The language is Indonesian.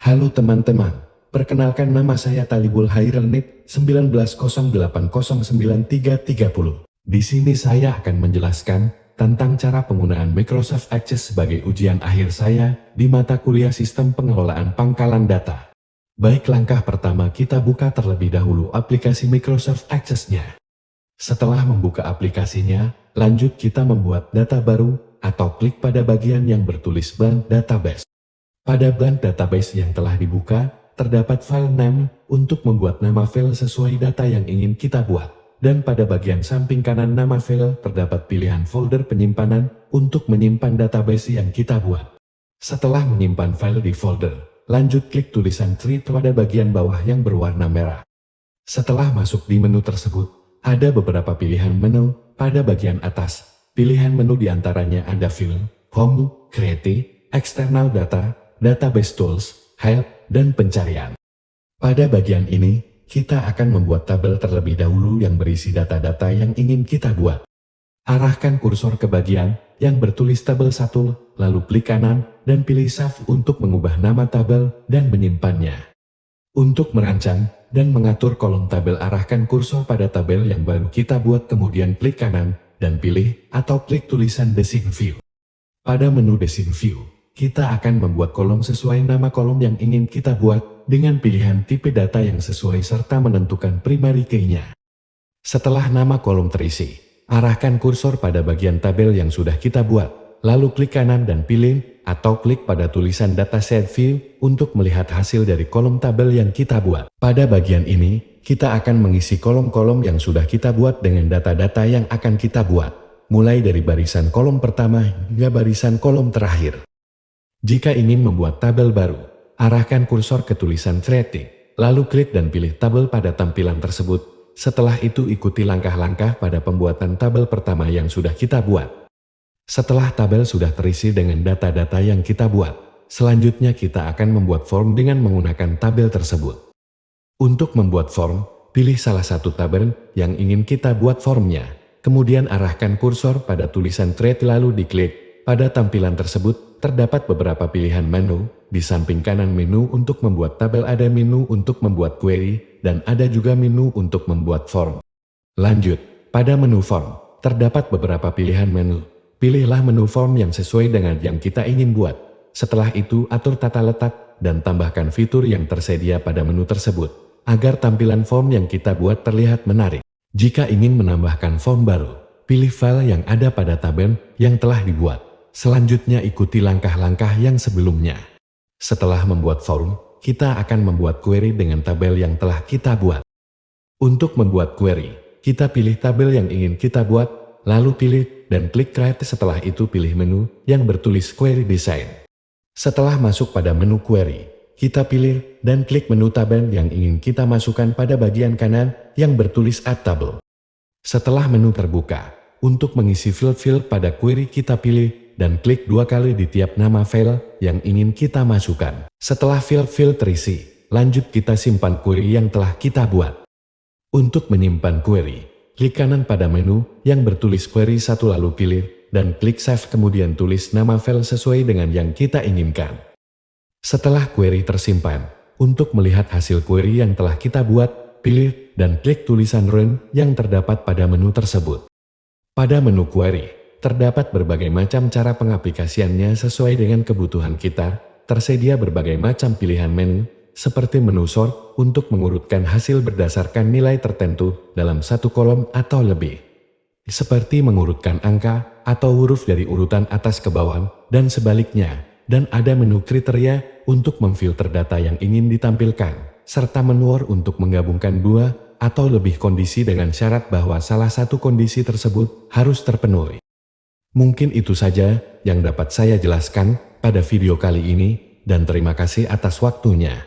Halo teman-teman, perkenalkan nama saya Talibul Hairil NIP 1908093330. Di sini saya akan menjelaskan tentang cara penggunaan Microsoft Access sebagai ujian akhir saya di mata kuliah Sistem Pengelolaan Pangkalan Data. Baik, langkah pertama kita buka terlebih dahulu aplikasi Microsoft Access-nya. Setelah membuka aplikasinya, lanjut kita membuat data baru atau klik pada bagian yang bertulis blank database. Pada blank database yang telah dibuka, terdapat file name untuk membuat nama file sesuai data yang ingin kita buat. Dan pada bagian samping kanan nama file terdapat pilihan folder penyimpanan untuk menyimpan database yang kita buat. Setelah menyimpan file di folder, lanjut klik tulisan create pada bagian bawah yang berwarna merah. Setelah masuk di menu tersebut, ada beberapa pilihan menu. Pada bagian atas, pilihan menu diantaranya ada file, home, create, external data, database tools, help, dan pencarian. Pada bagian ini, kita akan membuat tabel terlebih dahulu yang berisi data-data yang ingin kita buat. Arahkan kursor ke bagian yang bertulis tabel 1, lalu klik kanan dan pilih save untuk mengubah nama tabel dan menyimpannya. Untuk merancang dan mengatur kolom tabel, arahkan kursor pada tabel yang baru kita buat, kemudian klik kanan dan pilih atau klik tulisan Design View. Pada menu Design View, kita akan membuat kolom sesuai nama kolom yang ingin kita buat dengan pilihan tipe data yang sesuai serta menentukan primary key-nya. Setelah nama kolom terisi, arahkan kursor pada bagian tabel yang sudah kita buat, lalu klik kanan dan pilih atau klik pada tulisan Dataset View untuk melihat hasil dari kolom tabel yang kita buat. Pada bagian ini, kita akan mengisi kolom-kolom yang sudah kita buat dengan data-data yang akan kita buat, mulai dari barisan kolom pertama hingga barisan kolom terakhir. Jika ingin membuat tabel baru, arahkan kursor ke tulisan Create, lalu klik dan pilih tabel pada tampilan tersebut. Setelah itu ikuti langkah-langkah pada pembuatan tabel pertama yang sudah kita buat. Setelah tabel sudah terisi dengan data-data yang kita buat, selanjutnya kita akan membuat form dengan menggunakan tabel tersebut. Untuk membuat form, pilih salah satu tabel yang ingin kita buat formnya, kemudian arahkan kursor pada tulisan Create lalu diklik. Pada tampilan tersebut, terdapat beberapa pilihan menu. Di samping kanan menu untuk membuat tabel ada menu untuk membuat query, dan ada juga menu untuk membuat form. Lanjut, pada menu form, terdapat beberapa pilihan menu. Pilihlah menu form yang sesuai dengan yang kita ingin buat. Setelah itu, atur tata letak dan tambahkan fitur yang tersedia pada menu tersebut, agar tampilan form yang kita buat terlihat menarik. Jika ingin menambahkan form baru, pilih file yang ada pada tabel yang telah dibuat. Selanjutnya ikuti langkah-langkah yang sebelumnya. Setelah membuat form, kita akan membuat query dengan tabel yang telah kita buat. Untuk membuat query, kita pilih tabel yang ingin kita buat, lalu pilih dan klik Create. Setelah itu pilih menu yang bertulis Query Design. Setelah masuk pada menu query, kita pilih dan klik menu tabel yang ingin kita masukkan pada bagian kanan yang bertulis Add Table. Setelah menu terbuka, untuk mengisi field-field pada query kita pilih dan klik 2 kali di tiap nama file yang ingin kita masukkan. Setelah field-field terisi, lanjut kita simpan query yang telah kita buat. Untuk menyimpan query, klik kanan pada menu yang bertulis Query 1 lalu pilih dan klik Save, kemudian tulis nama file sesuai dengan yang kita inginkan. Setelah query tersimpan, untuk melihat hasil query yang telah kita buat, pilih dan klik tulisan Run yang terdapat pada menu tersebut. Pada menu query, terdapat berbagai macam cara pengaplikasiannya sesuai dengan kebutuhan kita. Tersedia berbagai macam pilihan menu, seperti menu sort untuk mengurutkan hasil berdasarkan nilai tertentu dalam satu kolom atau lebih. Seperti mengurutkan angka atau huruf dari urutan atas ke bawah dan sebaliknya. Dan ada menu kriteria untuk memfilter data yang ingin ditampilkan, serta menu OR untuk menggabungkan 2 atau lebih kondisi dengan syarat bahwa salah satu kondisi tersebut harus terpenuhi. Mungkin itu saja yang dapat saya jelaskan pada video kali ini, dan terima kasih atas waktunya.